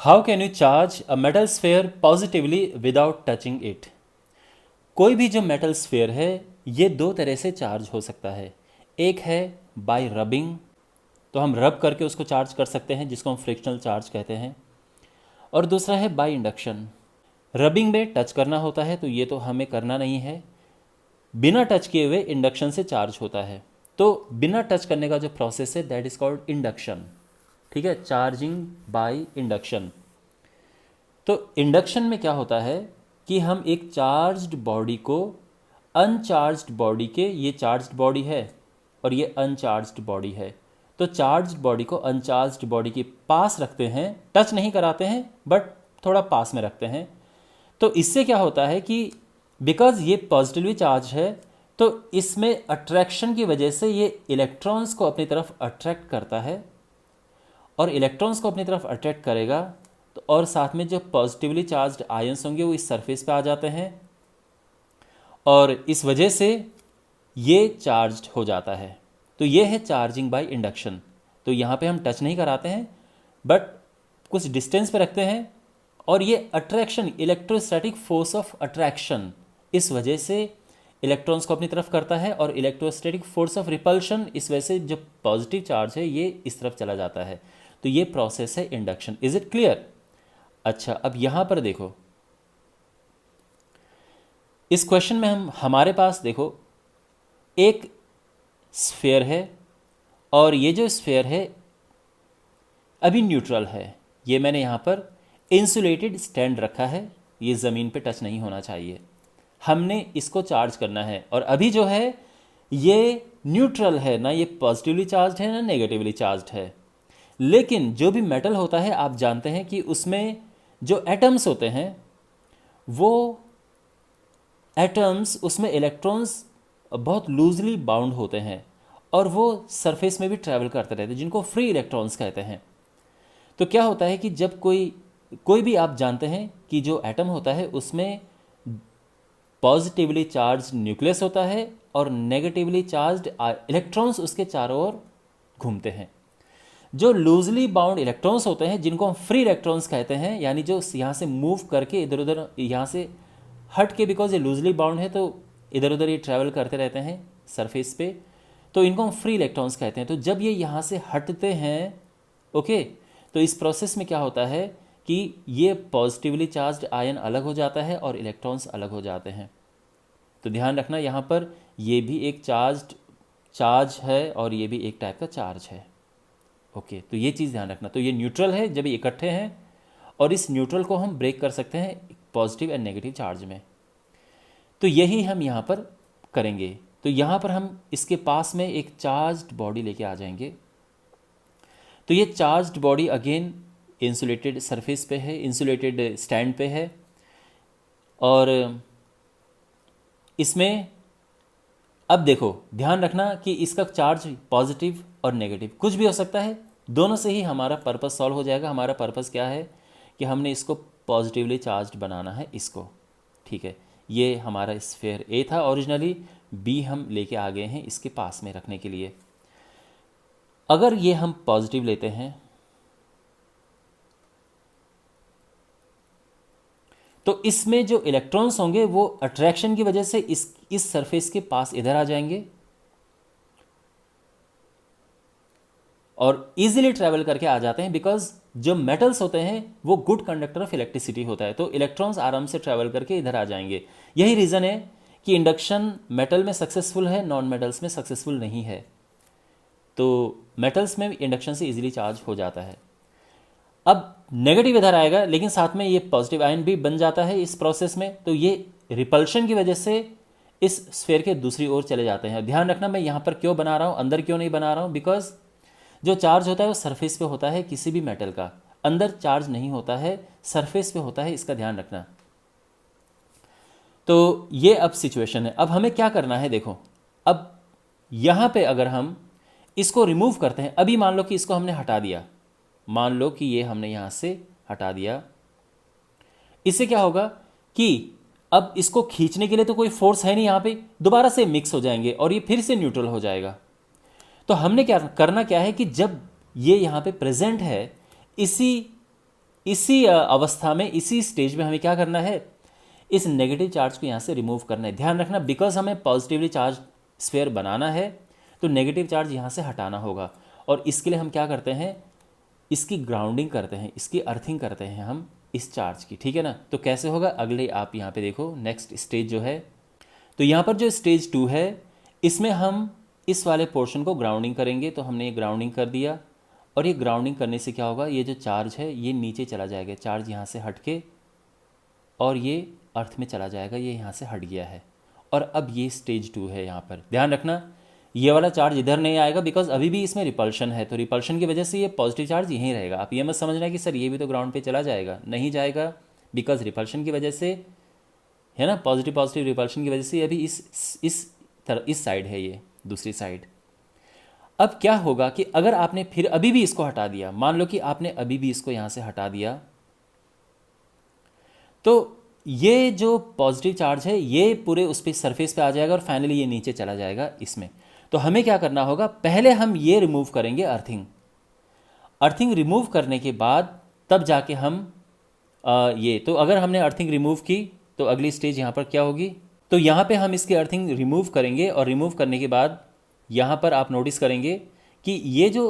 How can you charge a metal sphere positively without touching it? कोई भी जो metal sphere है ये दो तरह से चार्ज हो सकता है। एक है बाय रबिंग, तो हम रब करके उसको चार्ज कर सकते हैं जिसको हम फ्रिक्शनल चार्ज कहते हैं। और दूसरा है बाय इंडक्शन। रबिंग में टच करना होता है तो ये तो हमें करना नहीं है। बिना टच किए हुए इंडक्शन से चार्ज होता है। तो बिना टच करने का जो प्रोसेस है दैट इज कॉल्ड इंडक्शन। ठीक है, चार्जिंग बाय इंडक्शन। तो इंडक्शन में क्या होता है कि हम एक चार्ज्ड बॉडी को अनचार्ज्ड बॉडी के, ये चार्ज्ड बॉडी है और ये अनचार्ज्ड बॉडी है, तो चार्ज्ड बॉडी को अनचार्ज्ड बॉडी के पास रखते हैं, टच नहीं कराते हैं बट थोड़ा पास में रखते हैं। तो इससे क्या होता है कि बिकॉज ये पॉजिटिवली चार्ज है तो इसमें अट्रैक्शन की वजह से ये इलेक्ट्रॉन्स को अपनी तरफ अट्रैक्ट करता है, और इलेक्ट्रॉन्स को अपनी तरफ अट्रैक्ट करेगा तो और साथ में जो पॉजिटिवली चार्ज्ड आयंस होंगे वो इस सरफेस पे आ जाते हैं और इस वजह से ये चार्ज्ड हो जाता है। तो ये है चार्जिंग बाय इंडक्शन। तो यहाँ पे हम टच नहीं कराते हैं बट कुछ डिस्टेंस पे रखते हैं और ये attraction, electrostatic force of attraction, इस वजह से इलेक्ट्रॉन्स को अपनी तरफ करता है और इलेक्ट्रोस्टैटिक फोर्स ऑफ रिपल्शन, इस वजह से जो पॉजिटिव चार्ज है ये इस तरफ चला जाता है। तो ये प्रोसेस है इंडक्शन। Is it clear? अच्छा, अब यहां पर देखो, इस क्वेश्चन में हमारे पास देखो एक स्फेयर है और ये जो स्फेयर है अभी न्यूट्रल है। ये मैंने यहां पर इंसुलेटेड स्टैंड रखा है, ये ज़मीन पे टच नहीं होना चाहिए। हमने इसको चार्ज करना है और अभी जो है ये न्यूट्रल है, ना ये पॉजिटिवली चार्ज है ना नेगेटिवली चार्ज है। लेकिन जो भी मेटल होता है आप जानते हैं कि उसमें जो एटम्स होते हैं वो एटम्स, उसमें इलेक्ट्रॉन्स बहुत लूजली बाउंड होते हैं और वो सरफेस में भी ट्रैवल करते रहते हैं, जिनको फ्री इलेक्ट्रॉन्स कहते हैं। तो क्या होता है कि जब कोई कोई भी, आप जानते हैं कि जो एटम होता है उसमें पॉजिटिवली चार्ज न्यूक्लियस होता है और नेगेटिवली चार्ज्ड इलेक्ट्रॉन्स उसके चारों ओर घूमते हैं। जो लूजली बाउंड इलेक्ट्रॉन्स होते हैं जिनको हम फ्री इलेक्ट्रॉन्स कहते हैं, यानी जो यहाँ से मूव करके इधर उधर, यहाँ से हट के, बिकॉज ये लूजली बाउंड है तो इधर उधर ये ट्रैवल करते रहते हैं सरफेस पे, तो इनको हम फ्री इलेक्ट्रॉन्स कहते हैं। तो जब ये यहाँ से हटते हैं, ओके, तो इस प्रोसेस में क्या होता है कि ये पॉजिटिवली चार्ज्ड आयन अलग हो जाता है और इलेक्ट्रॉन्स अलग हो जाते हैं। तो ध्यान रखना यहाँ पर ये भी एक चार्ज है और ये भी एक टाइप का चार्ज है। ओके, तो ये चीज़ ध्यान रखना। तो ये न्यूट्रल है जब ये इकट्ठे हैं और इस न्यूट्रल को हम ब्रेक कर सकते हैं पॉजिटिव एंड नेगेटिव चार्ज में। तो यही हम यहाँ पर करेंगे। तो यहाँ पर हम इसके पास में एक चार्ज्ड बॉडी लेके आ जाएंगे। तो ये charged body again insulated surface पे है, इंसुलेटेड स्टैंड पे है और इसमें अब देखो ध्यान रखना कि इसका चार्ज पॉजिटिव और नेगेटिव कुछ भी हो सकता है, दोनों से ही हमारा पर्पस सॉल्व हो जाएगा। हमारा पर्पस क्या है कि हमने इसको पॉजिटिवली चार्ज्ड बनाना है इसको। ठीक है, ये हमारा स्फेयर ए था ओरिजिनली, बी हम लेके आ गए हैं इसके पास में रखने के लिए। अगर ये हम पॉजिटिव लेते हैं तो इसमें जो इलेक्ट्रॉन्स होंगे वो अट्रैक्शन की वजह से इस सरफेस के पास इधर आ जाएंगे और इजीली ट्रैवल करके आ जाते हैं, बिकॉज जो मेटल्स होते हैं वो गुड कंडक्टर ऑफ इलेक्ट्रिसिटी होता है, तो इलेक्ट्रॉन्स आराम से ट्रैवल करके इधर आ जाएंगे। यही रीज़न है कि इंडक्शन मेटल में सक्सेसफुल है, नॉन मेटल्स में सक्सेसफुल नहीं है। तो मेटल्स में इंडक्शन से इजीली चार्ज हो जाता है। अब नेगेटिव इधर आएगा लेकिन साथ में ये पॉजिटिव आयन भी बन जाता है इस प्रोसेस में, तो ये रिपल्शन की वजह से इस स्फेयर के दूसरी ओर चले जाते हैं। ध्यान रखना मैं यहाँ पर क्यों बना रहा हूँ, अंदर क्यों नहीं बना रहा हूँ, बिकॉज जो चार्ज होता है वो सरफेस पे होता है किसी भी मेटल का, अंदर चार्ज नहीं होता है, सरफेस पे होता है, इसका ध्यान रखना। तो ये अब सिचुएशन है। अब हमें क्या करना है, देखो अब यहाँ पे अगर हम इसको रिमूव करते हैं, अभी मान लो कि इसको हमने हटा दिया, मान लो कि ये हमने यहाँ से हटा दिया, इससे क्या होगा कि अब इसको खींचने के लिए तो कोई फोर्स है नहीं, यहाँ पे दोबारा से मिक्स हो जाएंगे और ये फिर से न्यूट्रल हो जाएगा। तो हमने क्या करना क्या है कि जब ये यहाँ पे प्रेजेंट है, इसी इसी अवस्था में, इसी स्टेज में हमें क्या करना है, इस नेगेटिव चार्ज को यहाँ से रिमूव करना है। ध्यान रखना, बिकॉज हमें पॉजिटिवली चार्ज स्फीयर बनाना है तो नेगेटिव चार्ज यहाँ से हटाना होगा। और इसके लिए हम क्या करते हैं, इसकी ग्राउंडिंग करते हैं, इसकी अर्थिंग करते हैं हम इस चार्ज की, ठीक है ना। तो कैसे होगा, अगले आप यहाँ पे देखो नेक्स्ट स्टेज जो है, तो यहाँ पर जो स्टेज 2 है इसमें हम इस वाले पोर्शन को ग्राउंडिंग करेंगे। तो हमने ये ग्राउंडिंग कर दिया, और ये ग्राउंडिंग करने से क्या होगा, ये जो चार्ज है ये नीचे चला जाएगा, चार्ज यहाँ से हट के और ये अर्थ में चला जाएगा, ये यहाँ से हट गया है। और अब ये स्टेज 2 है। यहाँ पर ध्यान रखना, ये वाला चार्ज इधर नहीं आएगा बिकॉज अभी भी इसमें रिपल्शन है, तो रिपल्शन की वजह से ये पॉजिटिव चार्ज यहीं रहेगा। आप ये मत समझना कि सर ये भी तो ग्राउंड पे चला जाएगा, नहीं जाएगा, बिकॉज रिपल्शन की वजह से है ना, पॉजिटिव पॉजिटिव रिपल्शन की वजह से अभी इस साइड है, ये दूसरी साइड। अब क्या होगा कि अगर आपने फिर अभी भी इसको हटा दिया, मान लो कि आपने अभी भी इसको यहाँ से हटा दिया, तो ये जो पॉजिटिव चार्ज है ये पूरे उस पर सरफेस पे आ जाएगा और फाइनली ये नीचे चला जाएगा इसमें। तो हमें क्या करना होगा, पहले हम ये रिमूव करेंगे अर्थिंग। अर्थिंग रिमूव करने के बाद तब जाके हम ये, तो अगर हमने अर्थिंग रिमूव की तो अगली स्टेज यहाँ पर क्या होगी, तो यहाँ पे हम इसकी अर्थिंग रिमूव करेंगे। और रिमूव करने के बाद यहाँ पर आप नोटिस करेंगे कि ये जो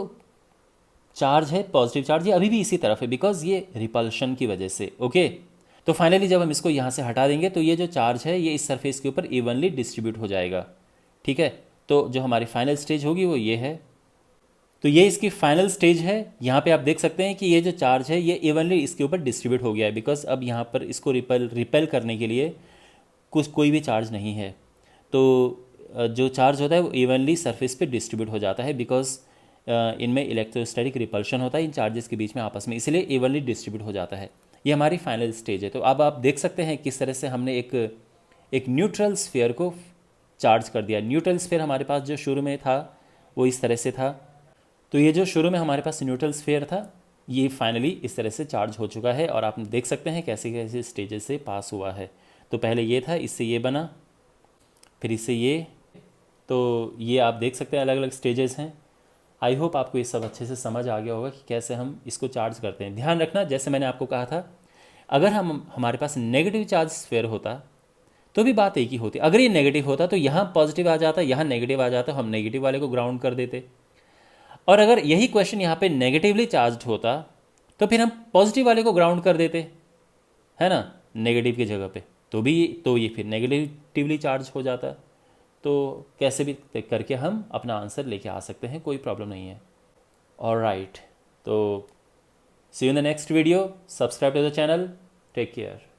चार्ज है पॉजिटिव चार्ज, ये अभी भी इसी तरफ है बिकॉज ये रिपल्शन की वजह से। ओके, तो फाइनली जब हम इसको यहाँ से हटा देंगे तो ये जो चार्ज है ये इस सरफेस के ऊपर इवनली डिस्ट्रीब्यूट हो जाएगा, ठीक है। तो जो हमारी फाइनल स्टेज होगी वो ये है। तो ये इसकी फाइनल स्टेज है। यहाँ पे आप देख सकते हैं कि ये जो चार्ज है ये इवनली इसके ऊपर डिस्ट्रीब्यूट हो गया है, बिकॉज अब यहाँ पर इसको रिपेल करने के लिए कोई भी चार्ज नहीं है। तो जो चार्ज होता है वो इवनली सरफेस पे डिस्ट्रीब्यूट हो जाता है, बिकॉज इनमें इलेक्ट्रोस्टैटिक रिपल्शन होता है इन चार्जेस के बीच में आपस में, इसलिए इवनली डिस्ट्रीब्यूट हो जाता है। ये हमारी फाइनल स्टेज है। तो अब आप देख सकते हैं किस तरह से हमने एक न्यूट्रल स्फीयर को चार्ज कर दिया। न्यूट्रल स्फीयर हमारे पास जो शुरू में था वो इस तरह से था, तो ये जो शुरू में हमारे पास न्यूट्रल स्फीयर था ये फाइनली इस तरह से चार्ज हो चुका है। और आप देख सकते हैं कैसे कैसे स्टेजेस से पास हुआ है। तो पहले ये था, इससे ये बना, फिर इससे ये, तो ये आप देख सकते हैं अलग अलग स्टेजेस हैं। आई होप आपको ये सब अच्छे से समझ आ गया होगा कि कैसे हम इसको चार्ज करते हैं। ध्यान रखना, जैसे मैंने आपको कहा था, अगर हमारे पास नेगेटिव चार्ज स्फीयर होता तो भी बात एक ही होती। अगर ये नेगेटिव होता तो यहाँ पॉजिटिव आ जाता, यहाँ नेगेटिव आ जाता, हम नेगेटिव वाले को ग्राउंड कर देते। और अगर यही क्वेश्चन यहाँ पे नेगेटिवली चार्ज होता तो फिर हम पॉजिटिव वाले को ग्राउंड कर देते, है ना, नेगेटिव की जगह पे, तो ये फिर नेगेटिवली चार्ज हो जाता। तो कैसे भी करके हम अपना आंसर लेके आ सकते हैं, कोई प्रॉब्लम नहीं है। ऑलराइट, तो see you in the next video, subscribe to the channel, take care.